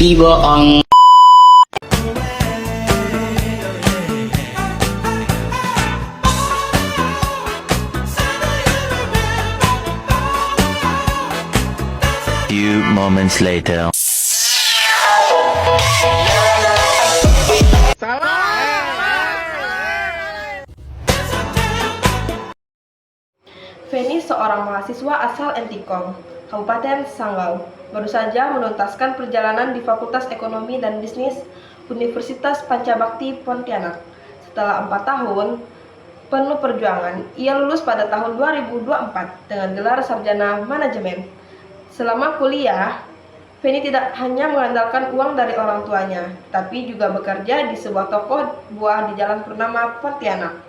Di bohong. Few moments later. Feni, seorang mahasiswa asal Entikong, Kabupaten Sanggau, baru saja menuntaskan perjalanan di Fakultas Ekonomi dan Bisnis Universitas Pancabakti Pontianak. Setelah 4 tahun penuh perjuangan, ia lulus pada tahun 2024 dengan gelar sarjana manajemen. Selama kuliah, Feni tidak hanya mengandalkan uang dari orang tuanya, tapi juga bekerja di sebuah toko buah di Jalan Purnama, Pontianak.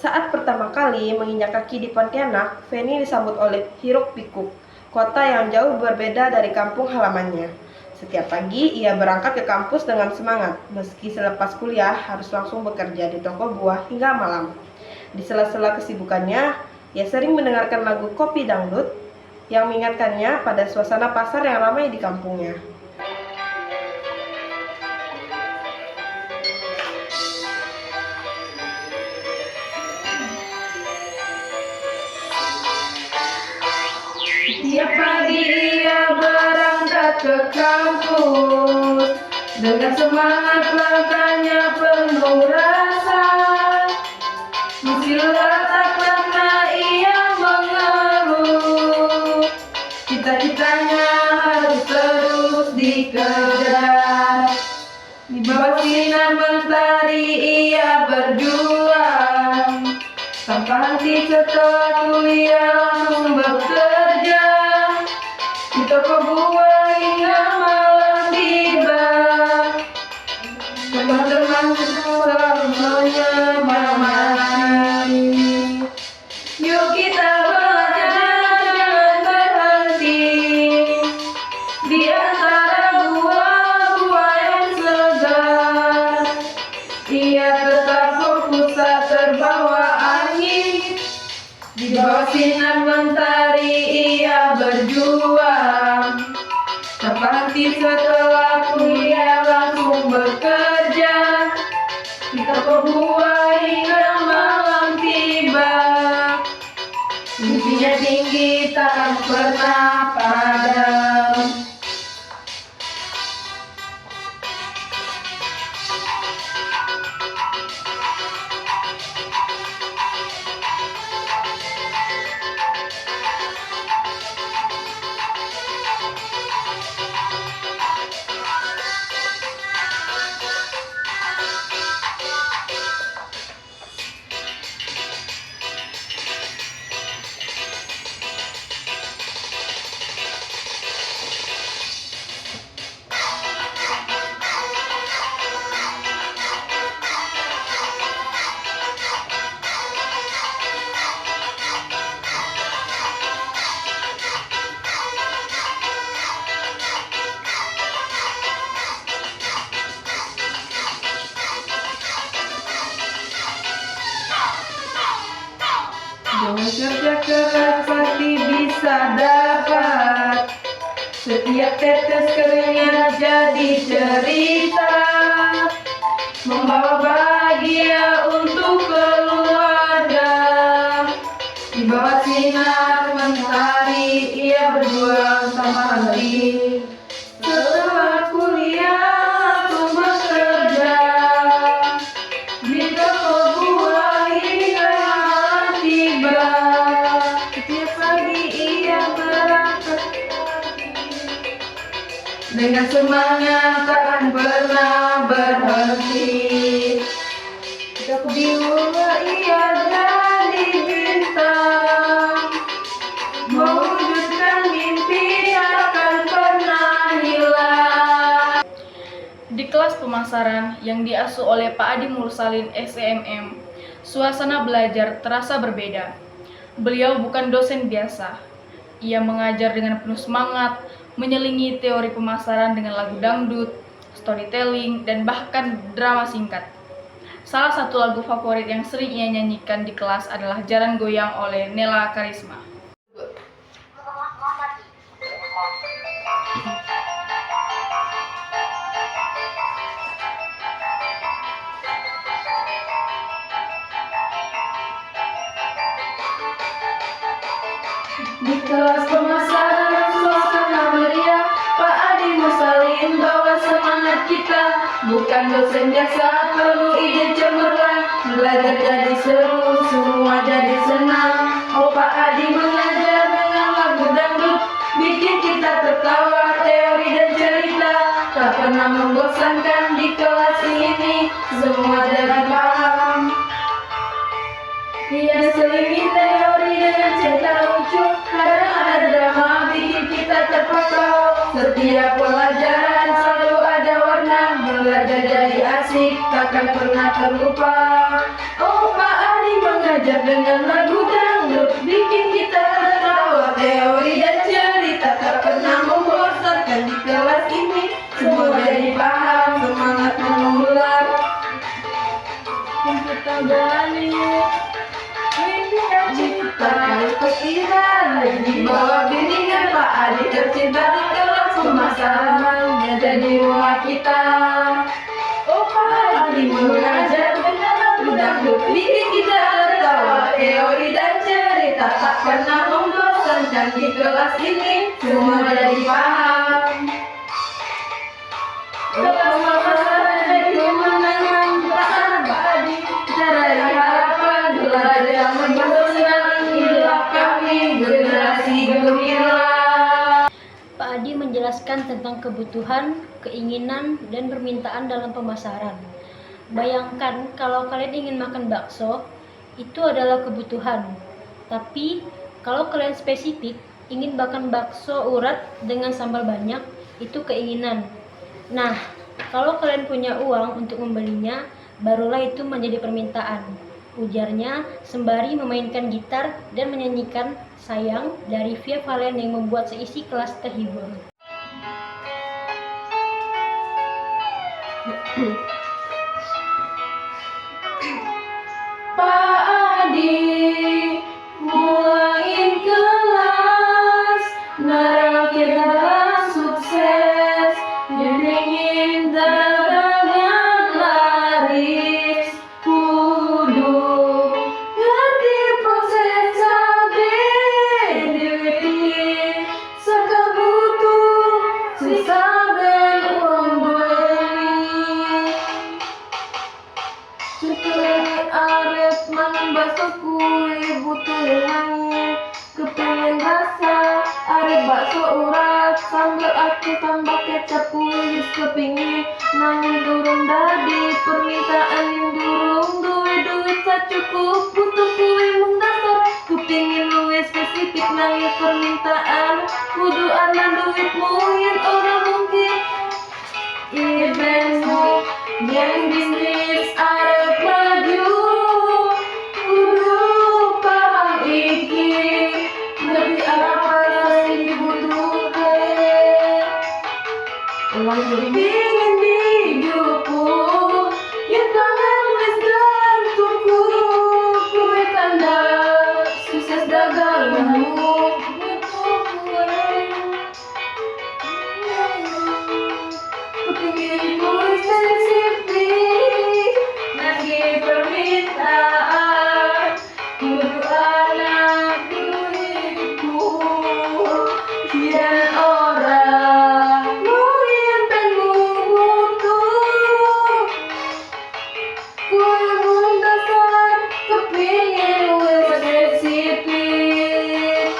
Saat pertama kali menginjak kaki di Pontianak, Feni disambut oleh hiruk-pikuk kota yang jauh berbeda dari kampung halamannya. Setiap pagi, ia berangkat ke kampus dengan semangat, meski selepas kuliah harus langsung bekerja di toko buah hingga malam. Di sela-sela kesibukannya, ia sering mendengarkan lagu kopi dangdut yang mengingatkannya pada suasana pasar yang ramai di kampungnya. Tiap pagi ia berangkat ke kampus dengan semangat langkahnya penuh rasa. Meski lelah tak pernah ia mengeluh, cita-citanya harus terus dikejar. Di bawah sinar mentari ia berjuang, tanpa henti setelah kuliah langsung bekerja di toko buah hingga malam tiba. Teman-teman selalu menyemangati, yuk kita belajar jangan berhenti. Di antara buah-buah yang segar, ia tetap fokus tak terbawa angin. Di bawah sinar mentari ia berjuang, tanpa henti setelah kuliah langsung bekerja di toko buah hingga malam tiba. Mimpinya tinggi tak pernah padam. Dengan kerja keras pasti bisa dapat, setiap tetes keringat jadi cerita, membawa bahagia untuk keluarga. Di bawah sinar mentari ia berjuang tanpa henti. Setelah kuliah langsung bekerja di toko buah hingga malam tiba. Setiap pagi ia berangkat dengan semangat takkan pernah berhenti. Setiap di rumah ia jadi bintang, mewujudkan mimpi akan pernah hilang. Di kelas pemasaran yang diasuh oleh Pak Adi Mursalin SEMM, suasana belajar terasa berbeda. Beliau bukan dosen biasa. Ia mengajar dengan penuh semangat, menyelingi teori pemasaran dengan lagu dangdut, storytelling, dan bahkan drama singkat. Salah satu lagu favorit yang sering ia nyanyikan di kelas adalah Jaran Goyang oleh Nela Karisma. kelas pemasaran suasana meriah, Pak Adi Mursalin bawa semangat kita. Bukan dosen biasa, perlu ide cemerlang. Belajar jadi seru, semua jadi senang. Oh, Pak Adi mengajar dengan lagu dangdut, bikin kita tertawa, teori dan cerita. Tak pernah membosankan di kelas ini, semua jadi paham. Dia selingi teori dengan cerita lucu, kadang ada drama bikin kita terpukau. Setiap pelajaran selalu ada warna, belajar jadi asik, takkan pernah terlupa. Oh, Pak Adi mengajar dengan lagu dangdut, bikin kita tertawa, teori dan cerita. Tak pernah membosankan di kelas ini, semua jadi paham, semangat mengulang. Yang kita jalani mimpi dan cita perkiraan di bawah bimbingan Pak Adi tercinta di kelas pemasaran, dia jadi rumah kita. Oh, Pak Adi mengajar dengan lagu dangdut, bikin kita tertawa, teori dan cerita. Tak pernah membosankan di kelas ini, semua jadi paham. Kelas pemasaran jadi kemenangan Pak Adi, dari harapan belajar mempersenang. Inilah kami generasi gemilang. Pak Adi menjelaskan tentang kebutuhan, keinginan, dan permintaan dalam pemasaran. Bayangkan kalau kalian ingin makan bakso, itu adalah kebutuhan. Tapi kalau kalian spesifik, ingin makan bakso urat dengan sambal banyak, itu keinginan. Nah, kalau kalian punya uang untuk membelinya, barulah itu menjadi permintaan, ujarnya sembari memainkan gitar dan menyanyikan Sayang dari Via Valen yang membuat seisi kelas terhibur. Pak Adi mulain kelas, narakir dalam sukses, diringin dagangan laris, kudu ngerti proses sampai diwiti, sakabutuh sisa ben uang beli. Cekelek arep mangan bakso kue butuh angin, kepengen rasa arep bakso urat, sambal aku tambah kecap kue wis kepingin, nanging durung dadi permintaan yang durung duit sacukup, butuh kue mung dasar, kepingin luwih spesifik nanging permintaan kudu ana duitmu yen ora mungkin. Eventmu yang bisnis arep maju, kudu paham iki, ngerti apa sing dibutuhkan. Uang pingin hidupku, yang kangen wis gantuku, kue tanda sukses daganganmu, butuh kue. Kepingin kuis spesifik, nagih permintaan, kudu anak duitku, yen ora mungkin penmu butuh, kue mung dasar, kepingin kuis spesifik,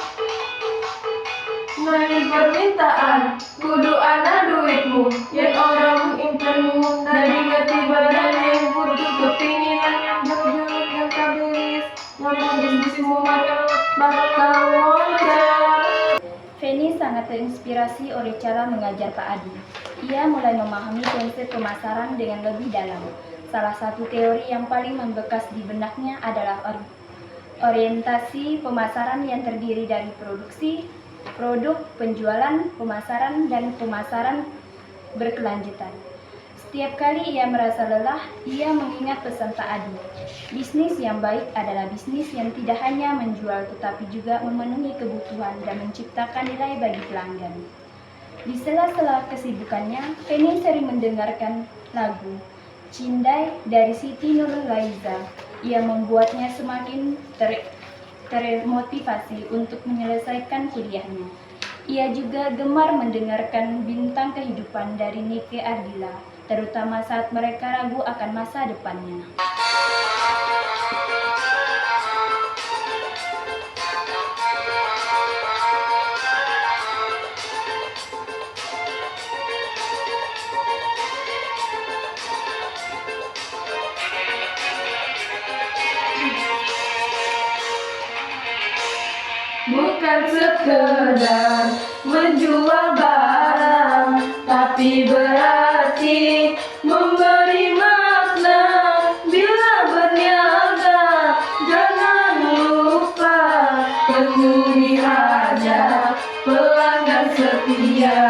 nagih permintaan, kudu ana duitmu, yen orang impenmu, dari ngerti badan yang butuh kepinginan yang berjuluk yang kabelis, namun bisnismu bakal loncat. Feni sangat terinspirasi oleh cara mengajar Pak Adi. Ia mulai memahami konsep pemasaran dengan lebih dalam. Salah satu teori yang paling membekas di benaknya adalah orientasi pemasaran yang terdiri dari produksi, produk, penjualan, pemasaran, dan pemasaran berkelanjutan. Setiap kali ia merasa lelah, ia mengingat pesan Pak Adi. Bisnis yang baik adalah bisnis yang tidak hanya menjual tetapi juga memenuhi kebutuhan dan menciptakan nilai bagi pelanggan. Di sela-sela kesibukannya, Feni sering mendengarkan lagu Cindai dari Siti Nurhaliza. Ia membuatnya semakin termotivasi untuk menyelesaikan kuliahnya. Ia juga gemar mendengarkan bintang kehidupan dari Nike Ardila, terutama saat mereka ragu akan masa depannya. Bukan sekedar menjual barang, tapi berarti memberi makna. Bila berniaga, jangan lupa penuhi hajat pelanggan setia.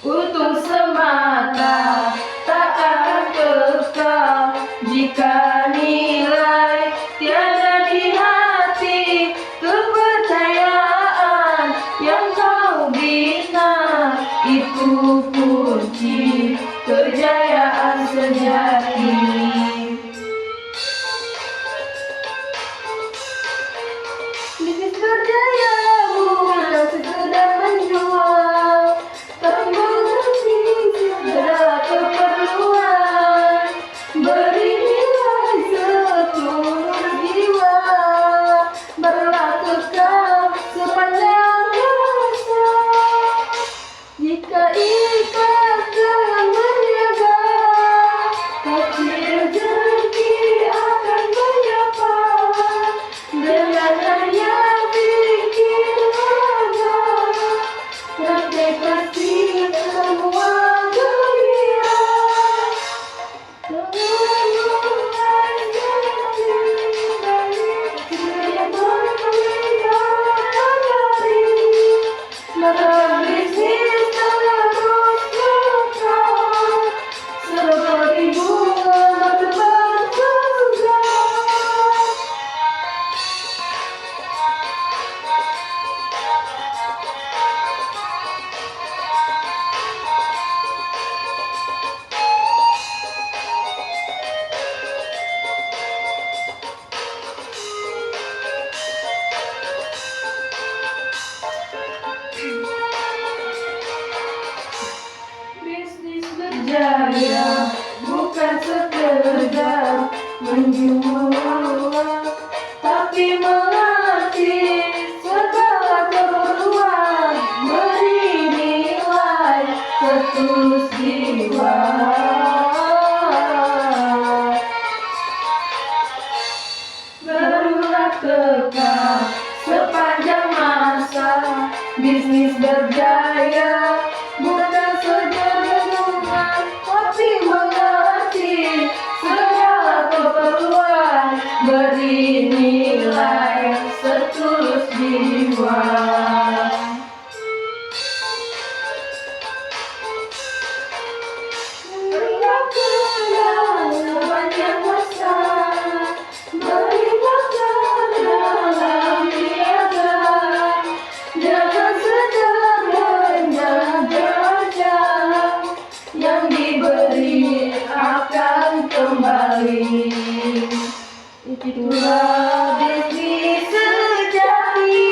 Untung semata tak akan kekal jika nilai tiada di hati. Kepercayaan yang kau bina itu kunci kejayaan sejati. Bisnis berjaya bukan sekedar menjual, tapi mengerti segala keperluan. Beri nilai setulus jiwa, berlaku kekal sepanjang masa. Jika ikhlas dalam berniaga, pasti rezeki akan menyapa. Dengan hanya bikin harga, nanti pasti semua gembira. Maka bisnis terus berkembang seperti bunga berkembang surga. Bisnis berjaya bukan sekedar menjual, tapi mengerti segala keperluan. Beri nilai setulus jiwa, berulang kekal sepanjang masa. Bisnis berjaya bukan sederhana, tapi mengerti segala keperluan. Beri nilai setulus jiwa. Berulang kekal sepanjang masa, beri makan dalam niaga. Jangan sedar menjaga, yang diberi akan kembali. Itulah bisnis sejati.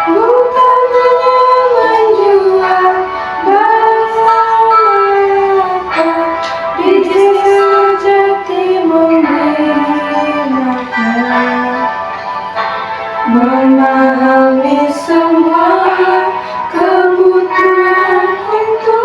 Bukan hanya menjual barang, bisnis sejati memberi makna. Memahami semua kebutuhan itu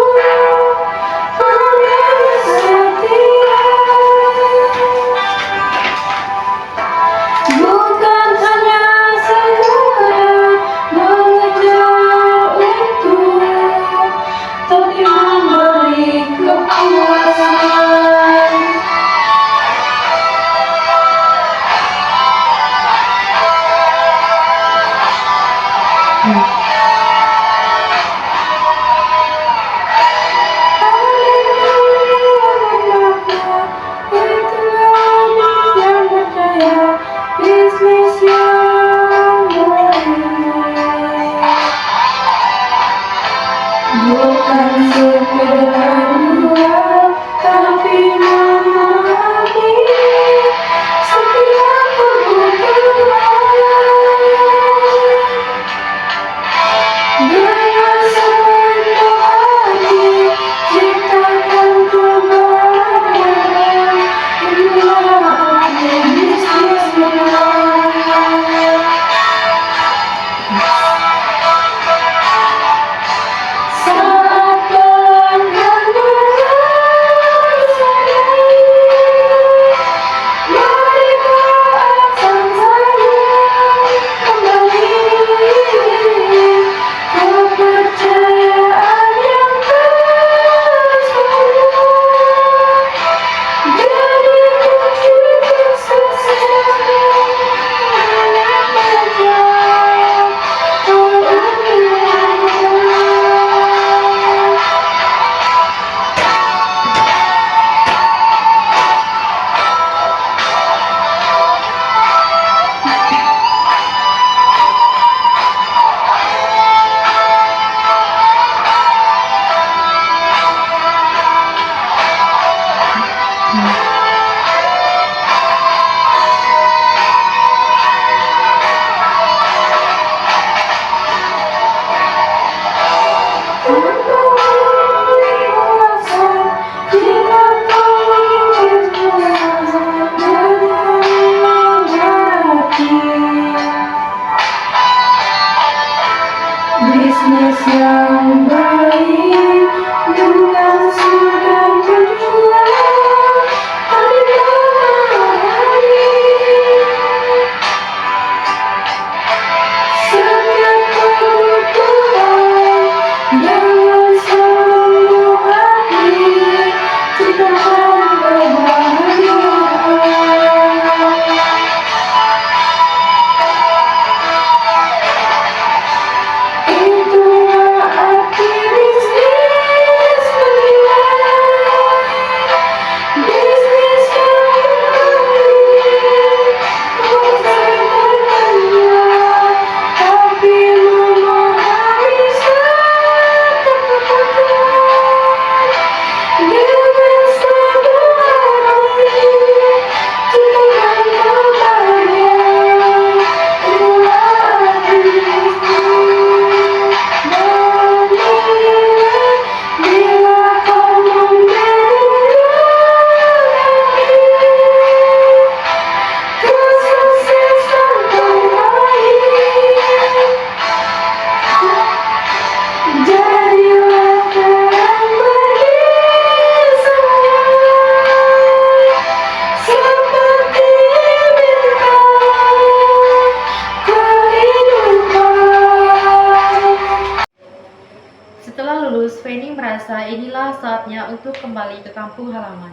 merasa inilah saatnya untuk kembali ke kampung halaman.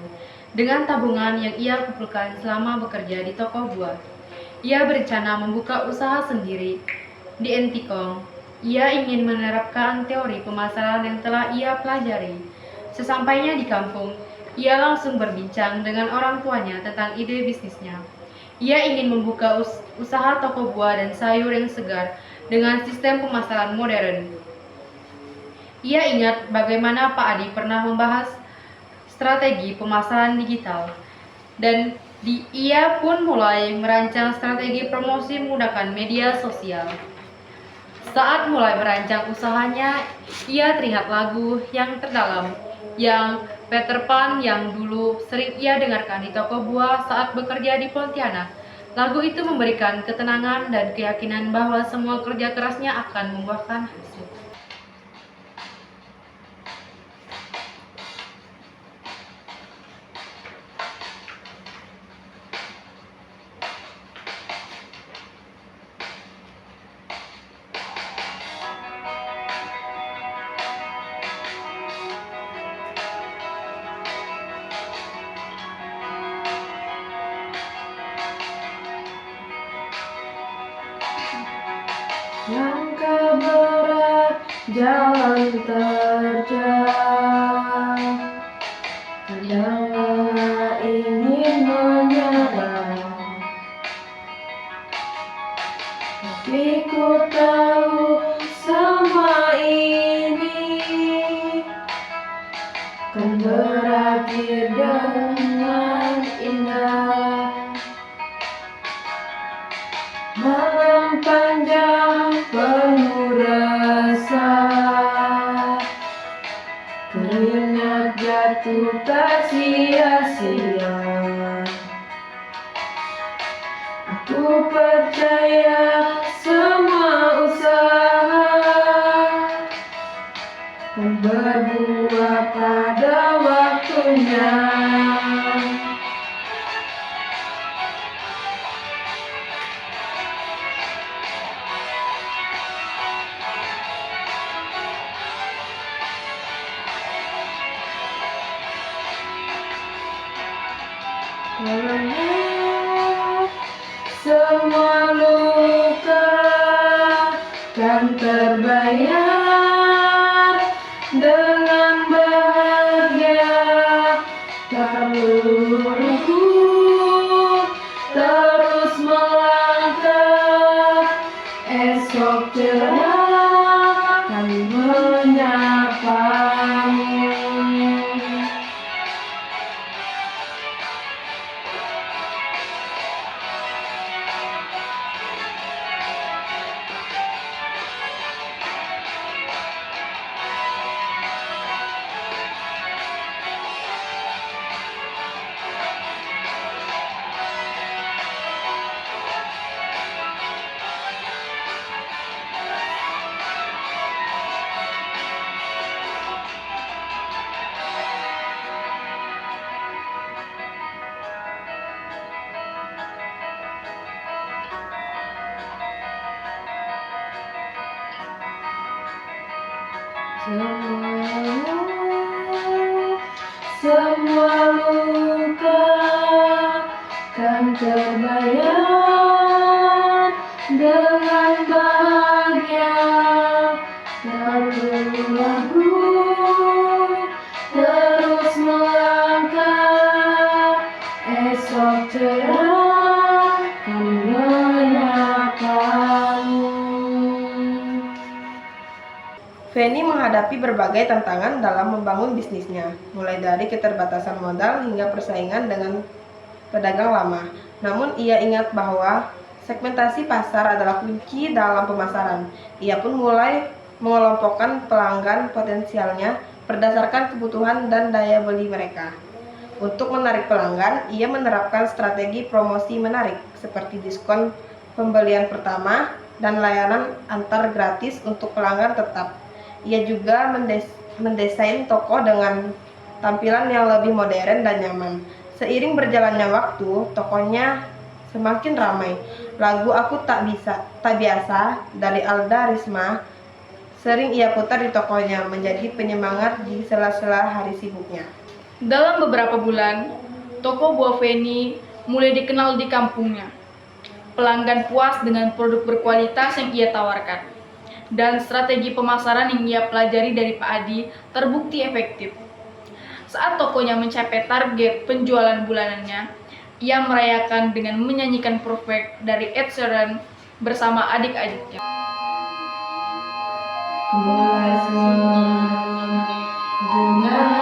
Dengan tabungan yang ia kumpulkan selama bekerja di toko buah, ia berencana membuka usaha sendiri di Entikong. Ia ingin menerapkan teori pemasaran yang telah ia pelajari. Sesampainya di kampung, ia langsung berbincang dengan orang tuanya tentang ide bisnisnya. Ia ingin membuka usaha toko buah dan sayur yang segar dengan sistem pemasaran modern. Ia ingat bagaimana Pak Adi pernah membahas strategi pemasaran digital, dan ia pun mulai merancang strategi promosi menggunakan media sosial. Saat mulai merancang usahanya, ia teringat lagu yang terdalam yang Peter Pan yang dulu sering ia dengarkan di toko buah saat bekerja di Pontianak. Lagu itu memberikan ketenangan dan keyakinan bahwa semua kerja kerasnya akan membuahkan hasil. Langkah berat, jalan terjal. Kadang lelah ingin menyerah, tapi ku tahu semua ini kan berakhir dengan indah. Malam panjang penuh rasa, keringat jatuh tak sia-sia. Aku percaya semua usaha kan berbuah pada waktunya. Semua luka kan terbayar dengan bahagia. Lalu terus melangkah, esok cerah kan menyapamu. Semua luka kan terbayar dengan bahagia. Lalu lagu terus melangkah, esok cerah kan menyapamu. Feni menghadapi berbagai tantangan dalam membangun bisnisnya, mulai dari keterbatasan modal hingga persaingan dengan pedagang lama. Namun ia ingat bahwa segmentasi pasar adalah kunci dalam pemasaran. Ia pun mulai mengelompokkan pelanggan potensialnya berdasarkan kebutuhan dan daya beli mereka. Untuk menarik pelanggan, ia menerapkan strategi promosi menarik seperti diskon pembelian pertama dan layanan antar gratis untuk pelanggan tetap. Ia juga mendesain toko dengan tampilan yang lebih modern dan nyaman. Seiring berjalannya waktu, tokonya semakin ramai. Lagu Aku Tak Biasa dari Alda Risma Sering ia putar di tokonya, menjadi penyemangat di sela-sela hari sibuknya. Dalam beberapa bulan, toko buah Feni mulai dikenal di kampungnya. Pelanggan puas dengan produk berkualitas yang ia tawarkan. Dan strategi pemasaran yang ia pelajari dari Pak Adi terbukti efektif. Saat tokonya mencapai target penjualan bulanannya, ia merayakan dengan menyanyikan Perfect dari Ed Sheeran bersama adik-adiknya. Mulai semua dengan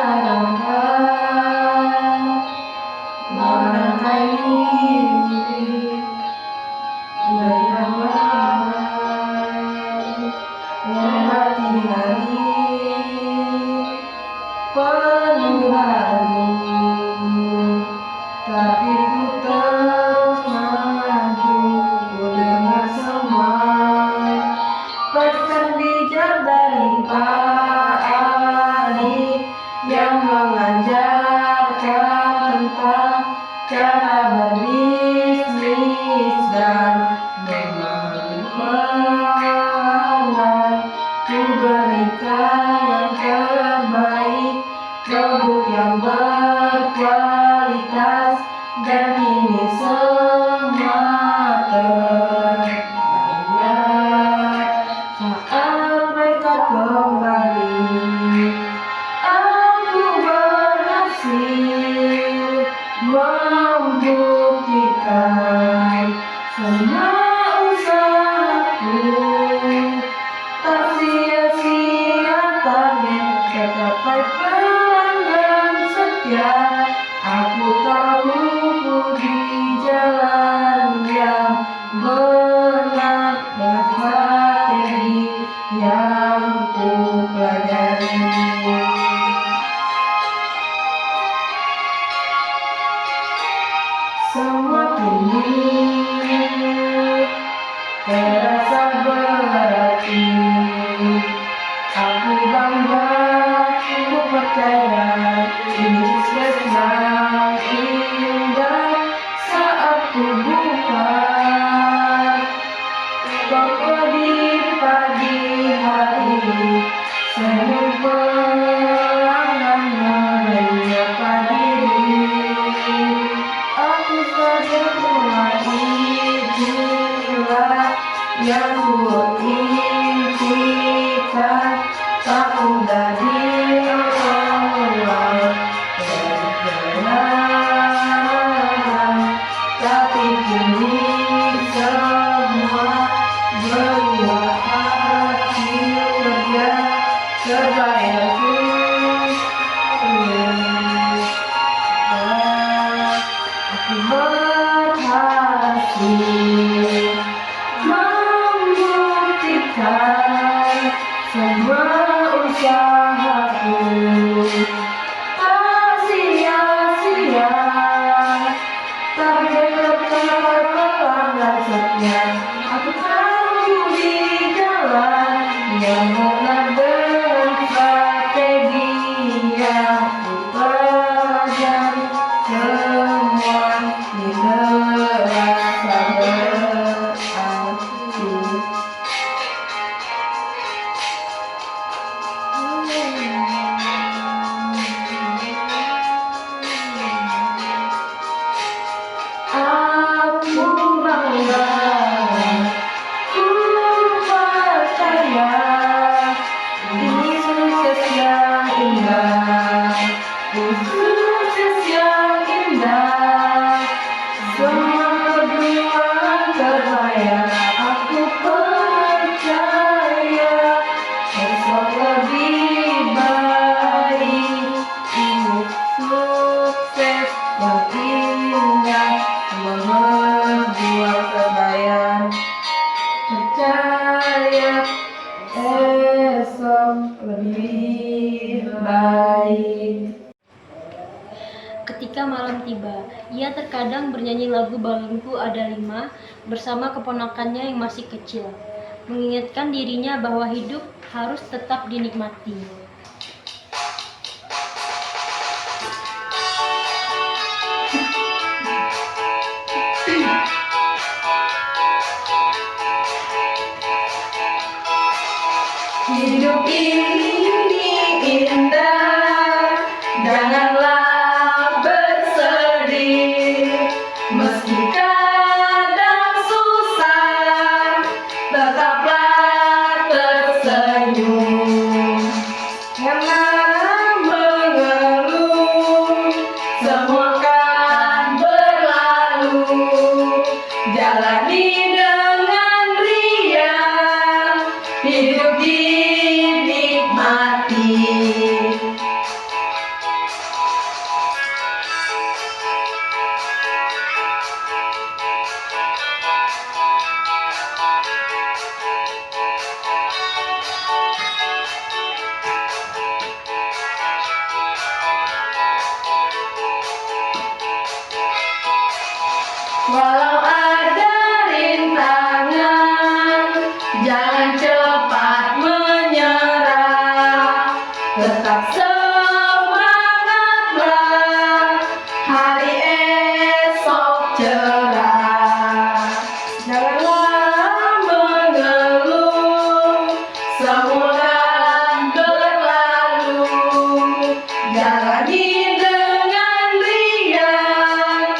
harapan merangkai mimpi dari harapan hati-hati penuh ragu, tapi ku terus maju dengan semangat. Pesan bijak dari Pak Adi yang mengajarkan tentang cara berbisnis dan memahami pelanggan. Ku berikan yang terbaik, produk yang berkualitas, dan ini semua terbayar saat mereka kembali. Aku berhasil membuktikan semua usahaku tak sia-sia, target tercapai pelanggan setia. Aku tahu ku di jalan yang benar dengan strategi yang ku pelajari. Semakin terasa berarti. Aku bangga, ku percaya ini sukses yang indah. Saat ku buka toko di pagi hari, senyum pelanggan menyapa diri. Aku saja mulai itulah yang ku impikan, tak mudah diolah perjalanan, tapi kini semua berbuah hasil kerja terbayar sukses. Aku berhasil membuktikan semua usahaku tak sia-sia, target tercapai pelanggan setia. Aku tahu di jalan yang benar dengan strategi yang ku pelajari. Semua terasa berarti. Aku bangga, ku percaya ini sukses yang indah, sukses yang indah. Semua perjuangan terbayar. Aku percaya esok lebih baik. Ini sukses yang indah, semua berbuah terbayar. Percaya esok lebih baik. Ketika malam tiba, ia terkadang bernyanyi lagu Balingku Ada 5 bersama keponakannya yang masih kecil, mengingatkan dirinya bahwa hidup harus tetap dinikmati. Hidup jalani dengan riang, hidup dinikmati. Walau ada rintangan, jangan cepat menyerah. Tetap semangatlah, hari esok cerah. Janganlah mengeluh, semudah berlalu. Jalani dengan riang,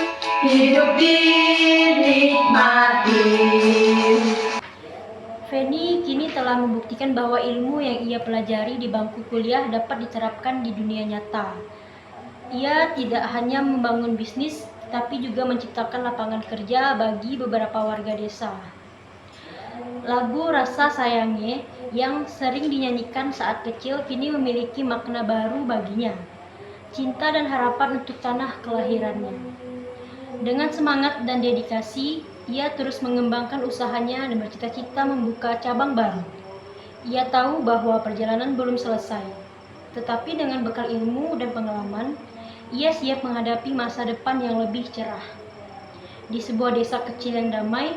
hidup dinikmati. Feni kini telah membuktikan bahwa ilmu yang ia pelajari di bangku kuliah dapat diterapkan di dunia nyata. Ia tidak hanya membangun bisnis, tapi juga menciptakan lapangan kerja bagi beberapa warga desa. Lagu Rasa Sayange yang sering dinyanyikan saat kecil kini memiliki makna baru baginya. Cinta dan harapan untuk tanah kelahirannya. Dengan semangat dan dedikasi, ia terus mengembangkan usahanya dan bercita-cita membuka cabang baru. Ia tahu bahwa perjalanan belum selesai, tetapi dengan bekal ilmu dan pengalaman, ia siap menghadapi masa depan yang lebih cerah. Di sebuah desa kecil yang damai,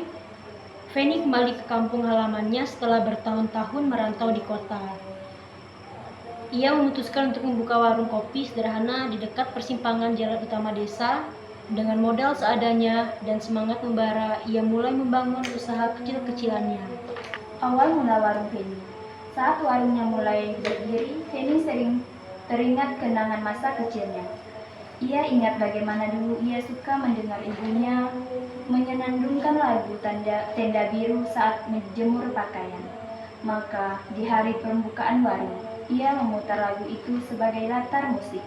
Feni kembali ke kampung halamannya setelah bertahun-tahun merantau di kota. Ia memutuskan untuk membuka warung kopi sederhana di dekat persimpangan jalan utama desa. Dengan modal seadanya dan semangat membara, ia mulai membangun usaha kecil-kecilannya. Awal mula warung Feni. Saat warungnya mulai berdiri, Feni sering teringat kenangan masa kecilnya. Ia ingat bagaimana dulu ia suka mendengar ibunya menyenandungkan lagu tenda biru saat menjemur pakaian. Maka di hari pembukaan warung, ia memutar lagu itu sebagai latar musik.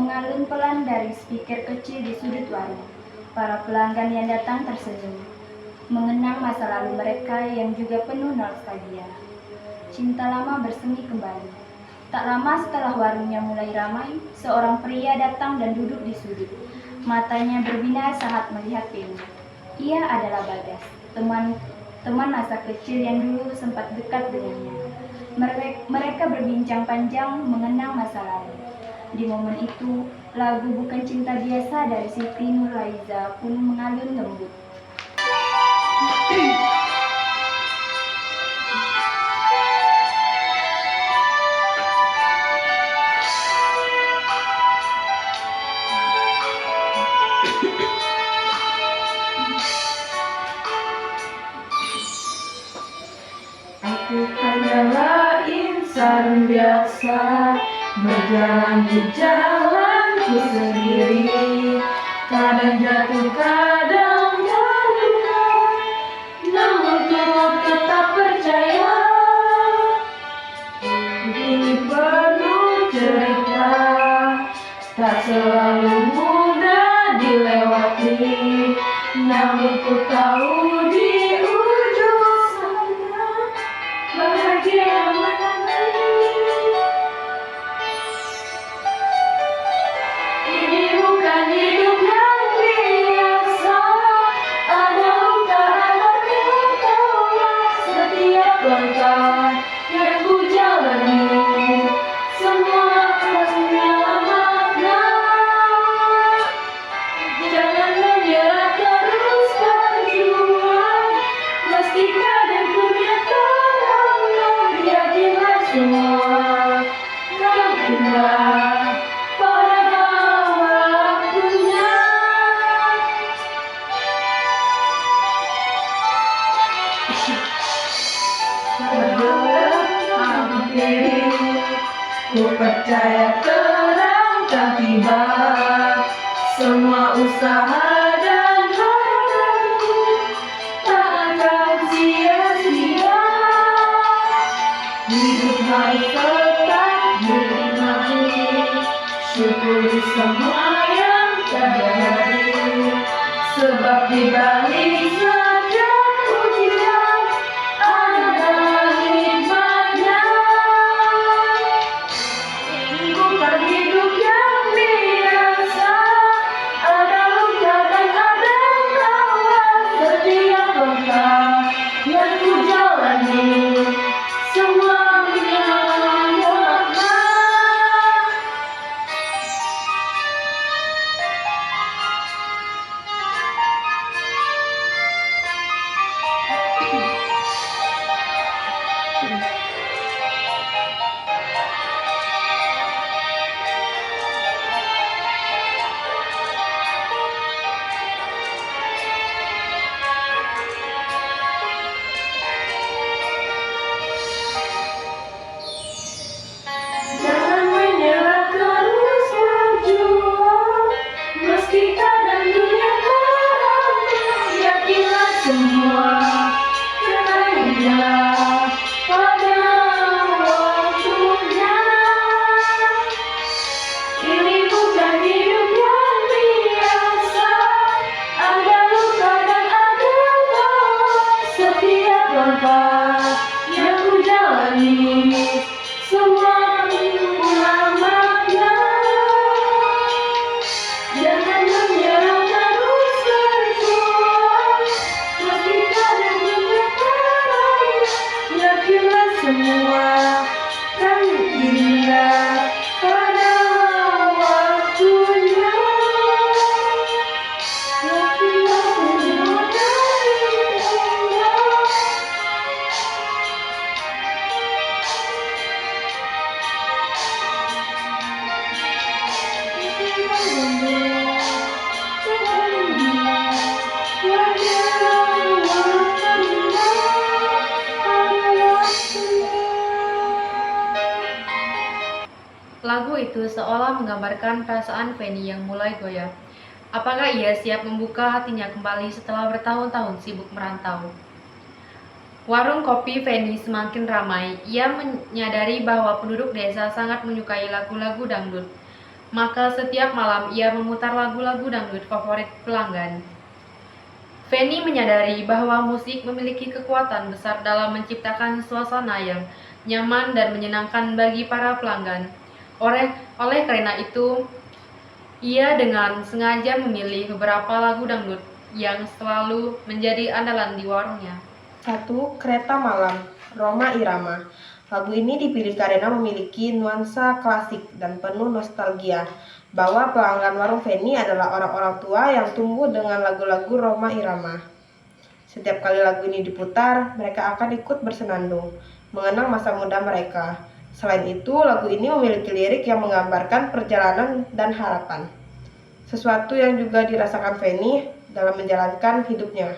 mengalun pelan dari speaker kecil di sudut warung. Para pelanggan yang datang tersenyum, mengenang masa lalu mereka yang juga penuh nostalgia. Cinta lama bersemi kembali. Tak lama setelah warungnya mulai ramai, seorang pria datang dan duduk di sudut. Matanya berbinar saat melihat Penny. Ia adalah Bagas, teman masa kecil yang dulu sempat dekat dengannya. Mereka berbincang panjang mengenang masa lalu. Di momen itu, lagu Bukan Cinta Biasa dari Siti Nurhaliza pun mengalun lembut. Aku hanyalah insan biasa, berjalan di jalanku sendiri. Kadang jatuh, kadang bangun, namun ku tetap percaya. Ini penuh cerita, tak selalu mudah dilewati, namun ku tahu di ujung sana bahagia menanti. Ini bukan hidup yang biasa, ada luka, ada ketawa. Setiap langkah yang ku jalani, semua punya makna. Jangan menyerah, terus berjuang, meski kadang dunia terang. Yakinlah semua kan indah pada waktunya. Hampir ku percaya terang tak tiba, semua usaha dan harapanku tak akan sia-sia. Hidup harus tetap dinikmati, syukuri semua yang terjadi, sebab di balik setiap ujian ada hikmahnya. Bukan hidup yang biasa, ada luka dan ada tawa. Setiap langkah yang ku jalani, semuanya makna. Jangan menyerah, terus berjuang, meski kadang dunia terang. Yakinlah semua akan indah pada waktunya. Ini bukan hidup yang biasa, ada luka dan ada tawa. Setiap langkah yang ku jalani, semua punya makna. Jangan menyerah, terus berjuang, meski kadang dunia terang. Yakinlah semua kan indah pada waktunya. Yakinlah semua kan indah. Lagu itu seolah menggambarkan perasaan Penny yang mulai goyah. Apakah ia siap membuka hatinya kembali setelah bertahun-tahun sibuk merantau? Warung kopi Penny semakin ramai. Ia menyadari bahwa penduduk desa sangat menyukai lagu-lagu dangdut. maka setiap malam ia memutar lagu-lagu dangdut favorit pelanggan. Fanny menyadari bahwa musik memiliki kekuatan besar dalam menciptakan suasana yang nyaman dan menyenangkan bagi para pelanggan. Oleh karena itu, ia dengan sengaja memilih beberapa lagu dangdut yang selalu menjadi andalan di warungnya. 1. Kereta Malam, Rhoma Irama. Lagu ini dipilih karena memiliki nuansa klasik dan penuh nostalgia, bahwa pelanggan warung Fanny adalah orang-orang tua yang tumbuh dengan lagu-lagu Rhoma Irama. Setiap kali lagu ini diputar, mereka akan ikut bersenandung, mengenang masa muda mereka. Selain itu, lagu ini memiliki lirik yang menggambarkan perjalanan dan harapan, sesuatu yang juga dirasakan Fanny dalam menjalankan hidupnya.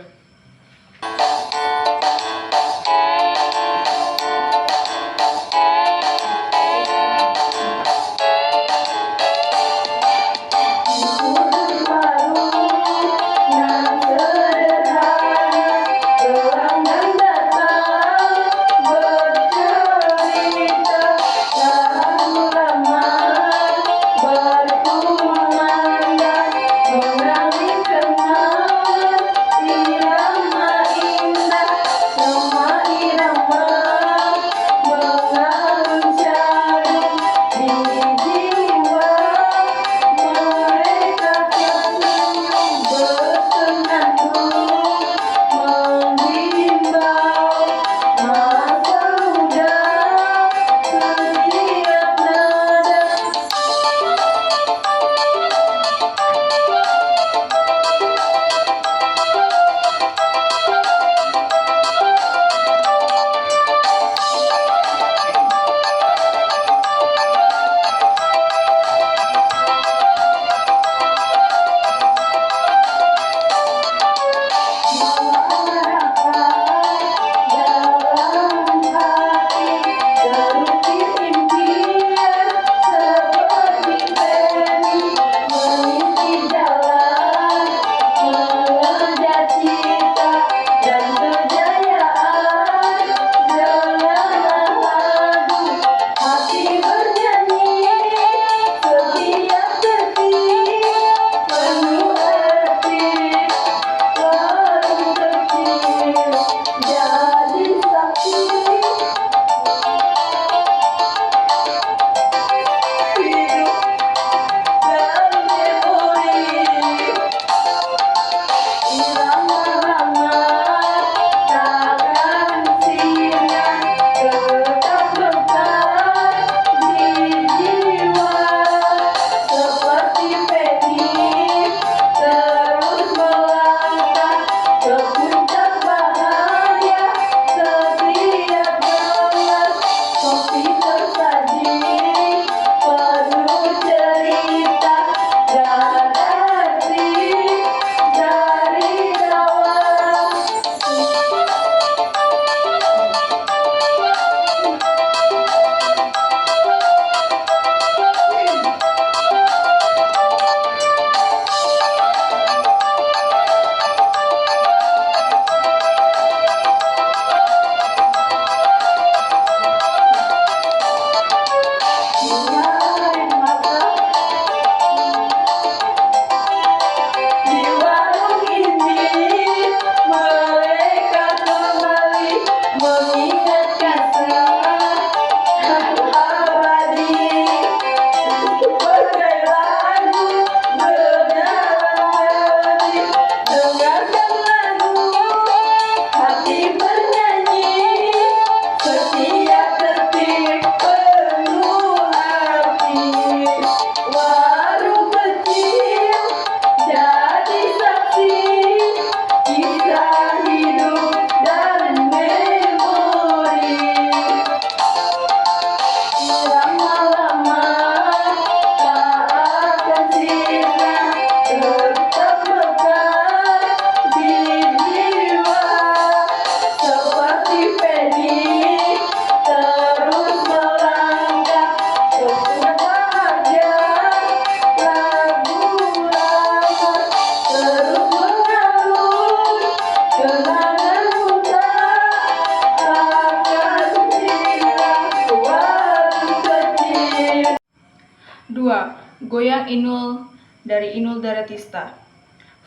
Goyang Inul dari Inul Daratista.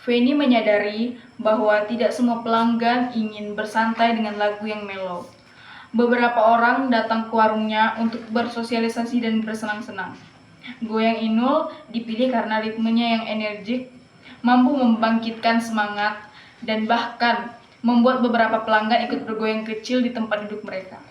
Feni menyadari bahwa tidak semua pelanggan ingin bersantai dengan lagu yang mellow. Beberapa orang datang ke warungnya untuk bersosialisasi dan bersenang-senang. Goyang Inul dipilih karena ritmenya yang energik, mampu membangkitkan semangat, dan bahkan membuat beberapa pelanggan ikut bergoyang kecil di tempat duduk mereka.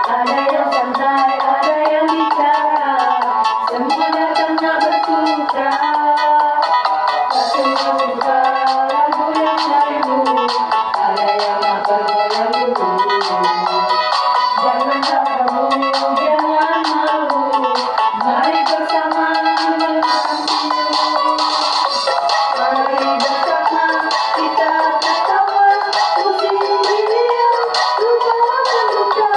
Ada yang santai, ada yang bicara, semua datang tak bersuka. Tak semua suka lagu yang seribu, ada yang nak bergoyang dulu. Jangan takut, jangan malu, mari bersama menikmati. Mari bersama kita tertawa, musik beriang, lupa terluka,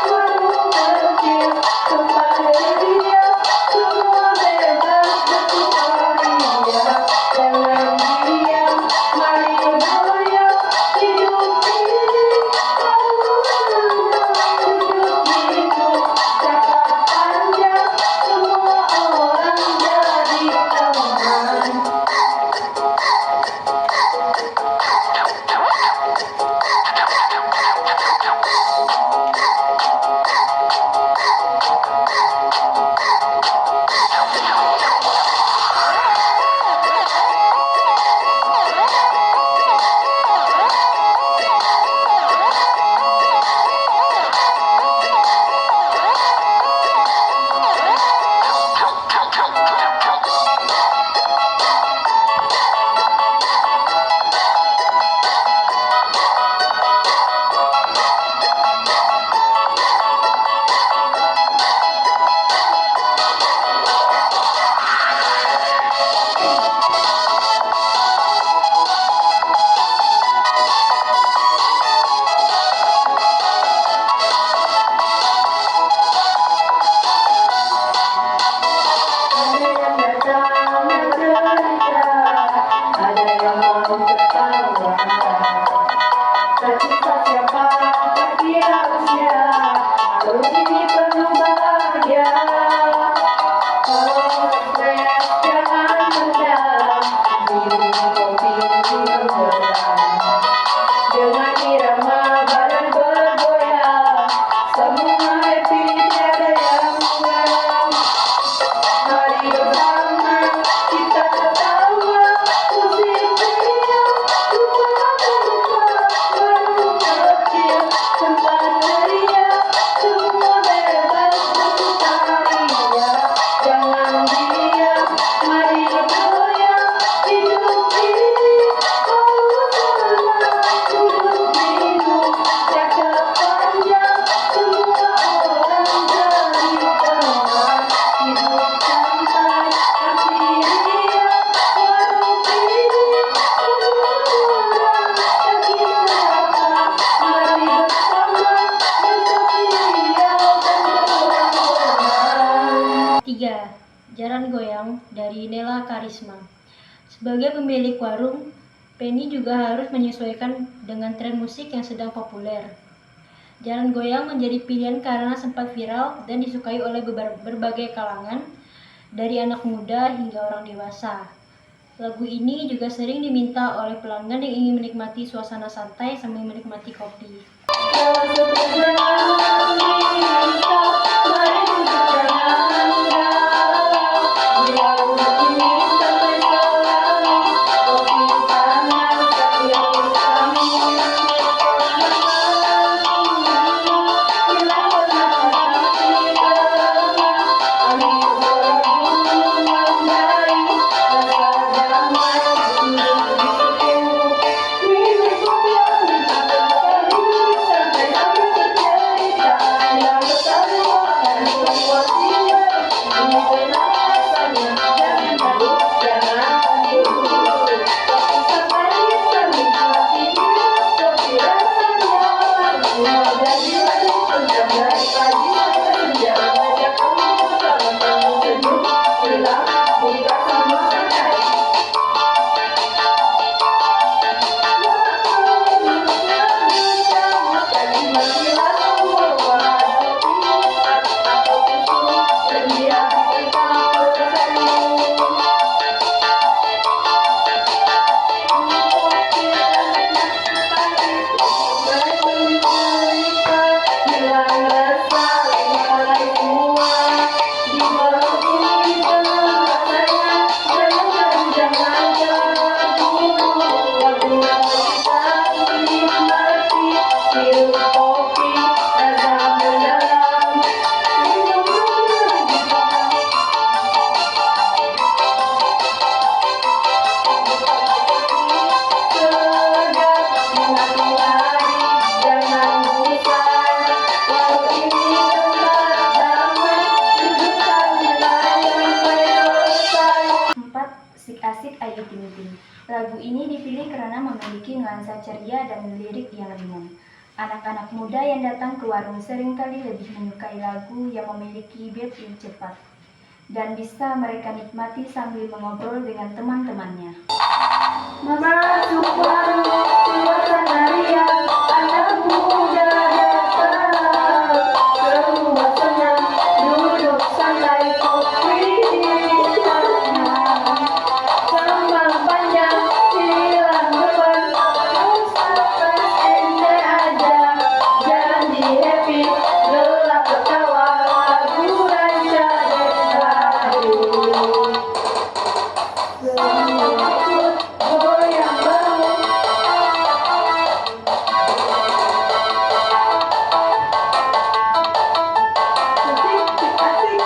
warung kecil, tempat beria, semua bebas bersukaria. Jangan diam, mari bergoyang, hidup ini harus senang, duduk minum, cakap panjang, semua orang jadi teman. Ada yang datang bercerita, ada yang mau ketawa. Tak kisah siapa, tak kira usia, harus ini penuh bahagia. Kalau stres jangan mendalam, minum kopi minum berat. Dengan irama badan bergoyang, semua happy tiada yang kurang. Mari bersama kita tertawa, musik beriang, lupa terluka, warung kecil, tempat beria, semua bebas bersukaria. Jangan diam, mari bergoyang, hidup ini harus senang, duduk minum, cakap panjang, semua orang jadi teman. Hidup santai, hati riang, warung ini semua orang lagi sapa. Mari bersama bersosial dan bergoyang. 3. Jalan Goyang dari Nela Karisma. Sebagai pemilik warung, Penny juga harus menyesuaikan dengan tren musik yang sedang populer. Jalan Goyang menjadi pilihan karena sempat viral dan disukai oleh berbagai kalangan, dari anak muda hingga orang dewasa. Lagu ini juga sering diminta oleh pelanggan yang ingin menikmati suasana santai sambil menikmati kopi. Kalau seperjalan bisa, mari kita berangkat. Biar ini sampai selalu, kopi panas setiap kami. Bila pernah hati berangkat, ambil lagu yang baik, rasa damai duduk di sekiu. Minum kopi yang santai sambil bercerita. ini dipilih karena memiliki nuansa ceria dan lirik yang ringan. Anak-anak muda yang datang ke warung seringkali lebih menyukai lagu yang memiliki beat yang cepat dan bisa mereka nikmati sambil mengobrol dengan teman-temannya. Masuk warung, suasana riang, anak muda datang. Semua senang, duduk santai, kopi di tangan. Sambal panjang, hilang beban, usaha ente aja. Janji happy, gelap ketawa, lagu ranca dan baru. Semua ikut goyang bareng. Asik-asik,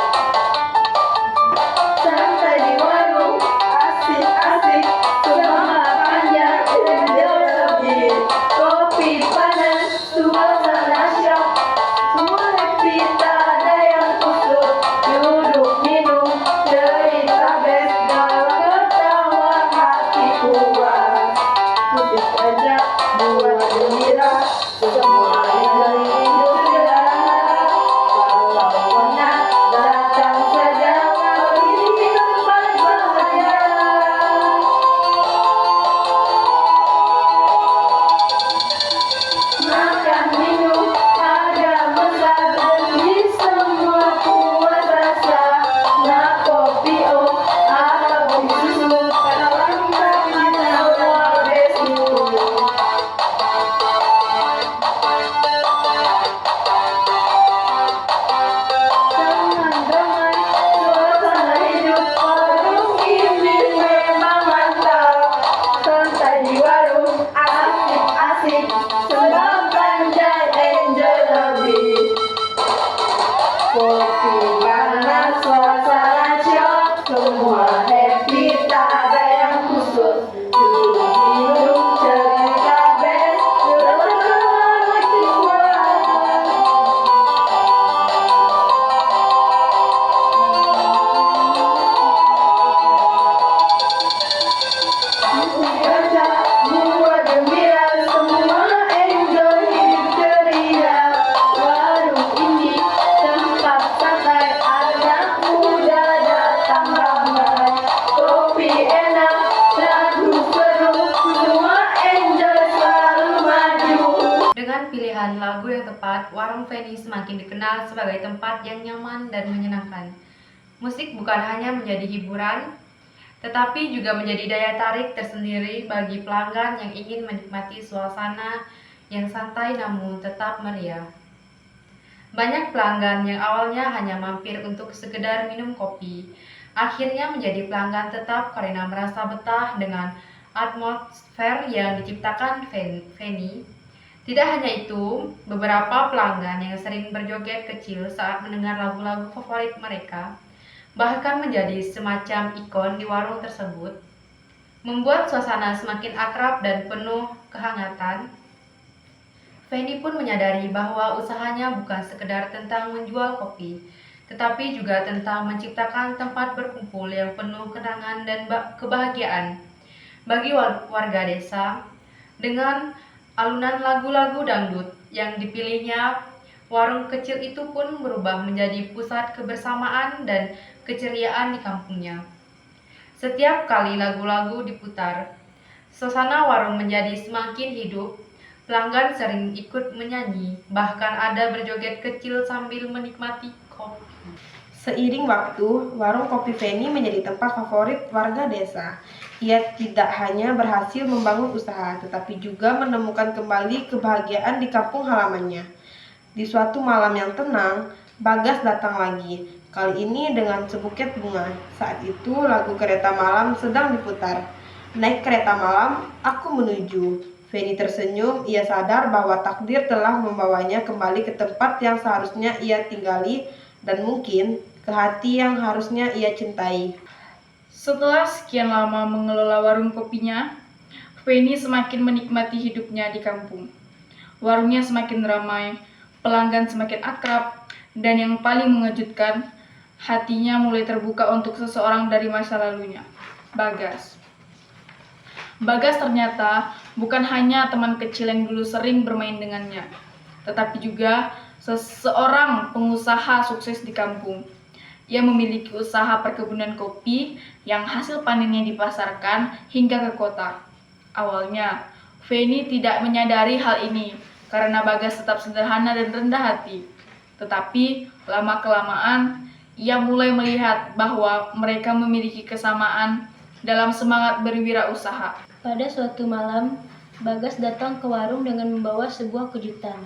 santai di warung, asik-asik, semangat panjang, enjoy lebih. Kopi panas, suasana syok, semua happy, tak ada yang kusut. Duduk minum, cerita best, dalam ketawa hati puas. Musik aja buat gembira, semua yang gembira. Kalau pernah datang saja, ini tempat bahagia. Makan minum ada mesra dan di semua puas rasa. Nak kopi atau kopi susu, kalau kita semua besu. Teman-teman, suasana hidup warung ini memang mantap. Santai di warung, asik-asik, sembang panjang, enjoy lebih. Kopi panas, suasana syok, semua happy, tak ada yang kusut. Duduk minum, cerita best, dalam hati puas. Musik aja buat gembira, semua enjoy hidup ceria. Warung ini tempat santai, anak muda datang ramai. Kopi enak, lagu seru, semua enjoy selalu maju. Dengan pilihan lagu yang tepat, warung Feni semakin dikenal sebagai tempat yang nyaman dan menyenangkan. Musik bukan hanya menjadi hiburan, tetapi juga menjadi daya tarik tersendiri bagi pelanggan yang ingin menikmati suasana yang santai namun tetap meriah. Banyak pelanggan yang awalnya hanya mampir untuk sekedar minum kopi, akhirnya menjadi pelanggan tetap karena merasa betah dengan atmosfer yang diciptakan Feni. Tidak hanya itu, beberapa pelanggan yang sering berjoget kecil saat mendengar lagu-lagu favorit mereka bahkan menjadi semacam ikon di warung tersebut, membuat suasana semakin akrab dan penuh kehangatan. Feni pun menyadari bahwa usahanya bukan sekedar tentang menjual kopi, tetapi juga tentang menciptakan tempat berkumpul yang penuh kenangan dan kebahagiaan bagi warga desa. Dengan alunan lagu-lagu dangdut yang dipilihnya, warung kecil itu pun berubah menjadi pusat kebersamaan dan keceriaan di kampungnya. Setiap kali lagu-lagu diputar, suasana warung menjadi semakin hidup. Pelanggan sering ikut menyanyi, bahkan ada berjoget kecil sambil menikmati kopi. Seiring waktu, warung kopi Feni menjadi tempat favorit warga desa. Ia tidak hanya berhasil membangun usaha, tetapi juga menemukan kembali kebahagiaan di kampung halamannya. Di suatu malam yang tenang, Bagas datang lagi, kali ini dengan sebuket bunga. Saat itu lagu kereta malam sedang diputar. Naik kereta malam, aku menuju. Feni tersenyum, ia sadar bahwa takdir telah membawanya kembali ke tempat yang seharusnya ia tinggali dan mungkin ke hati yang harusnya ia cintai. Setelah sekian lama mengelola warung kopinya, Feni semakin menikmati hidupnya di kampung. Warungnya semakin ramai, pelanggan semakin akrab, dan yang paling mengejutkan, hatinya mulai terbuka untuk seseorang dari masa lalunya, Bagas. Bagas ternyata bukan hanya teman kecil yang dulu sering bermain dengannya, tetapi juga seseorang pengusaha sukses di kampung. Ia memiliki usaha perkebunan kopi yang hasil panennya dipasarkan hingga ke kota. Awalnya, Feni tidak menyadari hal ini karena Bagas tetap sederhana dan rendah hati. Tetapi lama-kelamaan, ia mulai melihat bahwa mereka memiliki kesamaan dalam semangat berwirausaha. Pada suatu malam, Bagas datang ke warung dengan membawa sebuah kejutan.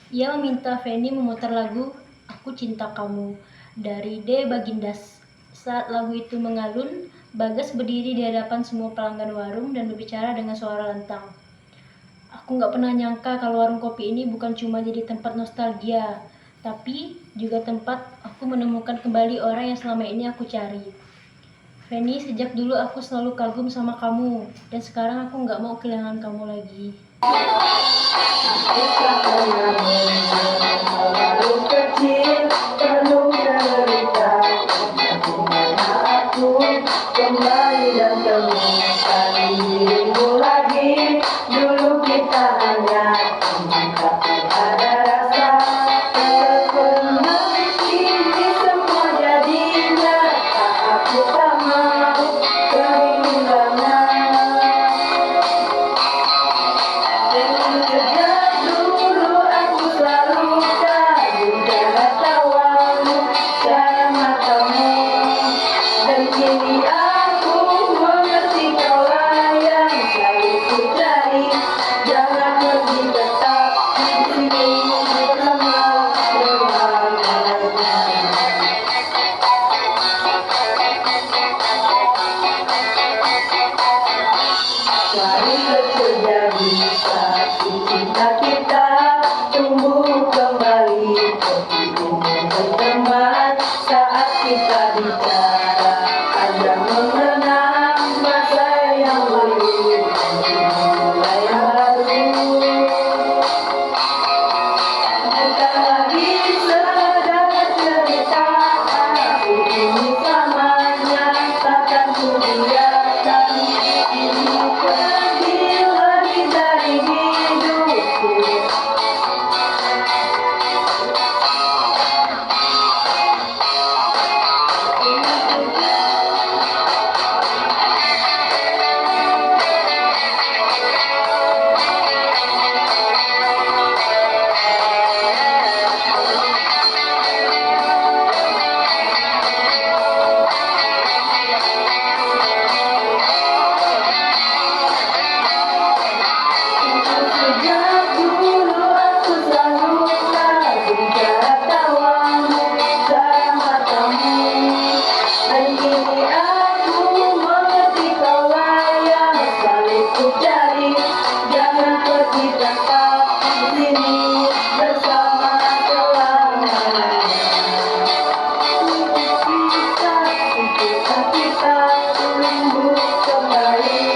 Ia meminta Feni memutar lagu Aku Cinta Kamu dari D. Bagindas. Saat lagu itu mengalun, Bagas berdiri di hadapan semua pelanggan warung dan berbicara dengan suara lantang. Aku nggak pernah nyangka kalau warung kopi ini bukan cuma jadi tempat nostalgia, tapi juga tempat aku menemukan kembali orang yang selama ini aku cari. Feni, sejak dulu aku selalu kagum sama kamu, dan sekarang aku nggak mau kehilangan kamu lagi. Selalu kecil, penuh derita. Aku kembali dan temukan dirimu lagi. Dulu kita hanya teman, tapi ada rasa terkenal. Kini semua jadi nyata. Aku tak mau kehilangan. Sejak dulu aku selalu kagum cara tawamu, cara matamu. Dan kini aku mengerti kaulah yang selalu ku cari. Jangan pergi, tetap di sini bersama selamanya. Dari kecil jadi saksi cinta kita tumbuh kembali berteman saat kita bicara ada mengenang masa yang lalu mulai yang baru. Bukan lagi sekedar cerita, aku ini selamanya takkan ku biarkan ini pergi lagi dari hidupku. Sejak dulu aku selalu kagum cara tawamu, cara matamu. Dan kini aku mengerti kaulah yang selalu ku cari. Jangan pergi, tetap di sini bersama selamanya. Kita tumbuh kembali.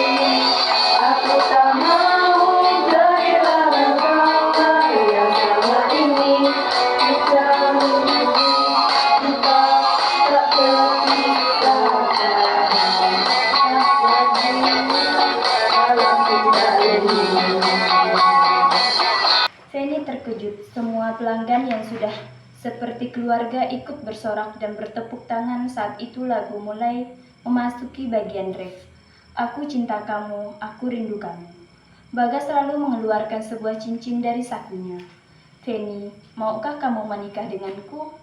Aku tak mau kehilangan kaulah yang selama ini kita miliki. Kita tak terpisahkan lagi dalam cinta ini. Feni terkejut. Semua pelanggan yang sudah seperti keluarga ikut bersorak dan bertepuk tangan saat itu lagu mulai memasuki bagian ref. Aku cinta kamu, aku rindu kamu. Bagas selalu mengeluarkan sebuah cincin dari sakunya. Feni, maukah kamu menikah denganku?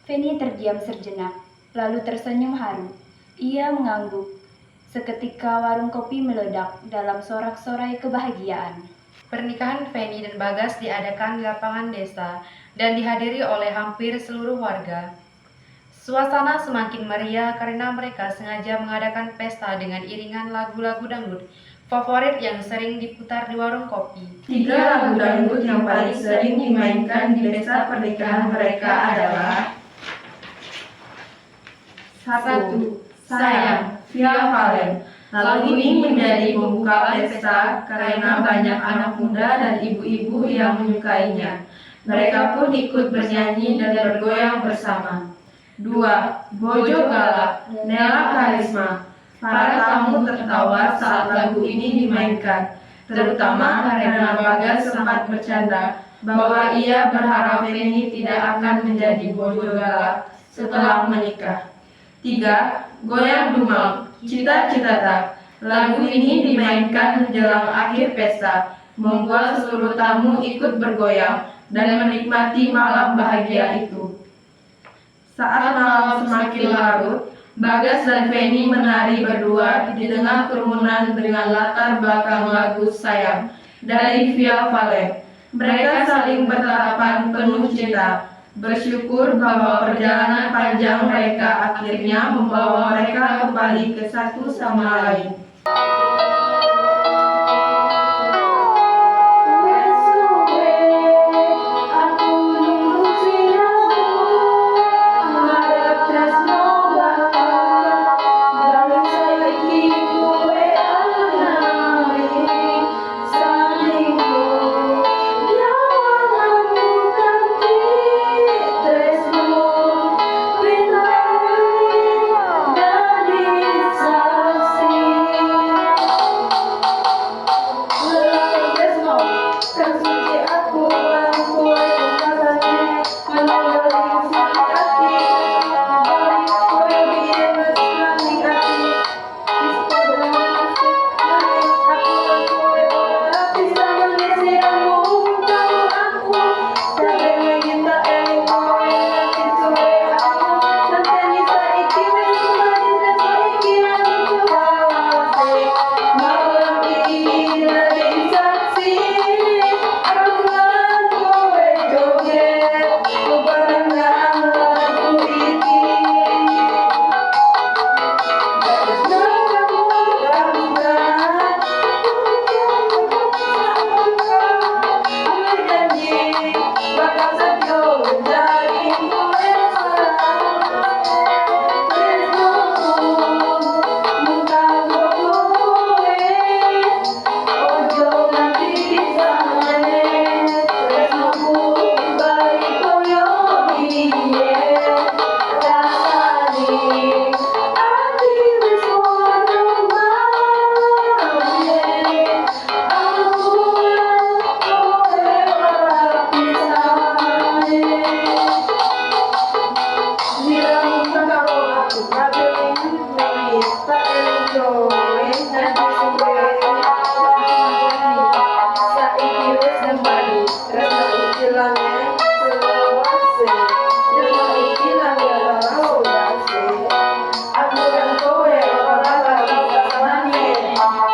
Feni terdiam sejenak, lalu tersenyum haru. Ia mengangguk. Seketika warung kopi meledak dalam sorak-sorai kebahagiaan. Pernikahan Feni dan Bagas diadakan di lapangan desa dan dihadiri oleh hampir seluruh warga. Suasana semakin meriah karena mereka sengaja mengadakan pesta dengan iringan lagu-lagu dangdut favorit yang sering diputar di warung kopi. 3 lagu dangdut yang paling sering dimainkan di pesta pernikahan mereka adalah 1. Sayang, Via Valen. Lagu ini menjadi pembuka pesta karena banyak anak muda dan ibu-ibu yang menyukainya. Mereka pun ikut bernyanyi dan bergoyang bersama. 2. Bojo Galak, Nela Karisma. Para tamu tertawa saat lagu ini dimainkan, terutama karena Bagas sempat bercanda bahwa ia berharap Feni tidak akan menjadi bojo galak setelah menikah. 3. Goyang Dumang, Cita-cita tak. Lagu ini dimainkan menjelang akhir pesta, membuat seluruh tamu ikut bergoyang dan menikmati malam bahagia itu. Saat malam semakin larut, Bagas dan Feni menari berdua di tengah kerumunan dengan latar belakang lagu Sayang dari Via Valen. Mereka saling bertatapan penuh cinta, bersyukur bahwa perjalanan panjang mereka akhirnya membawa mereka kembali ke satu sama lain.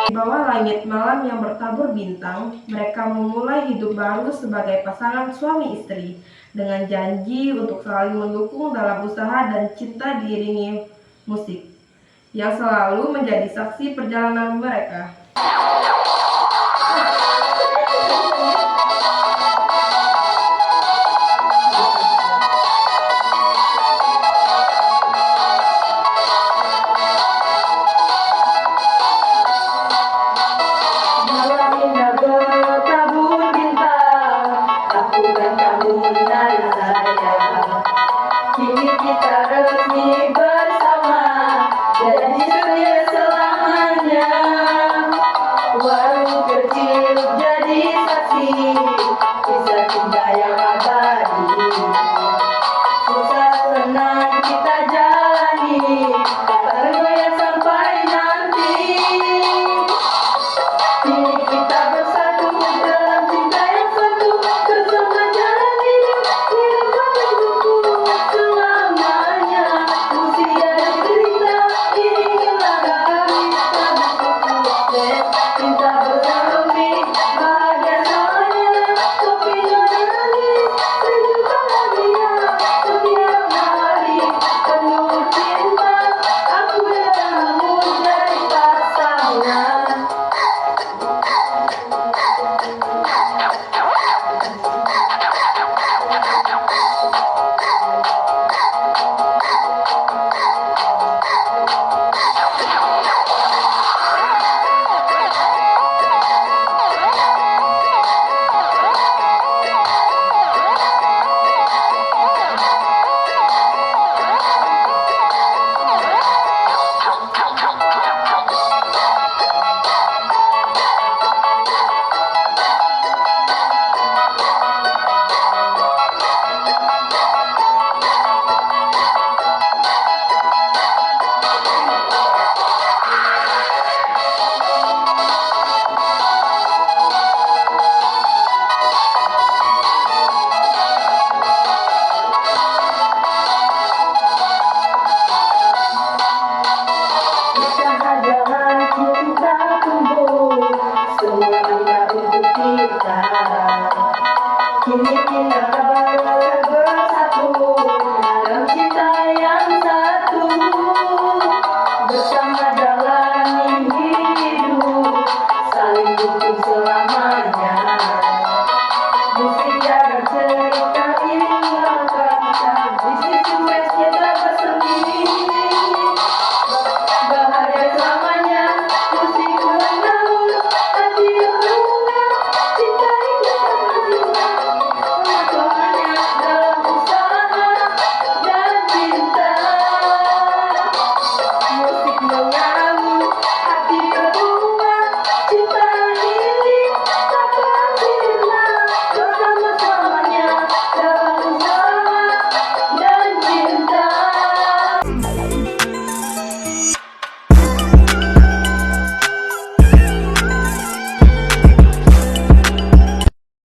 Di bawah langit malam yang bertabur bintang, mereka memulai hidup baru sebagai pasangan suami istri dengan janji untuk saling mendukung dalam usaha dan cinta diiringi musik yang selalu menjadi saksi perjalanan mereka. Kini kita resmi bersama, jadi setia selamanya. Warung kecil jadi saksi, kisah cinta yang abadi. Susah senang kita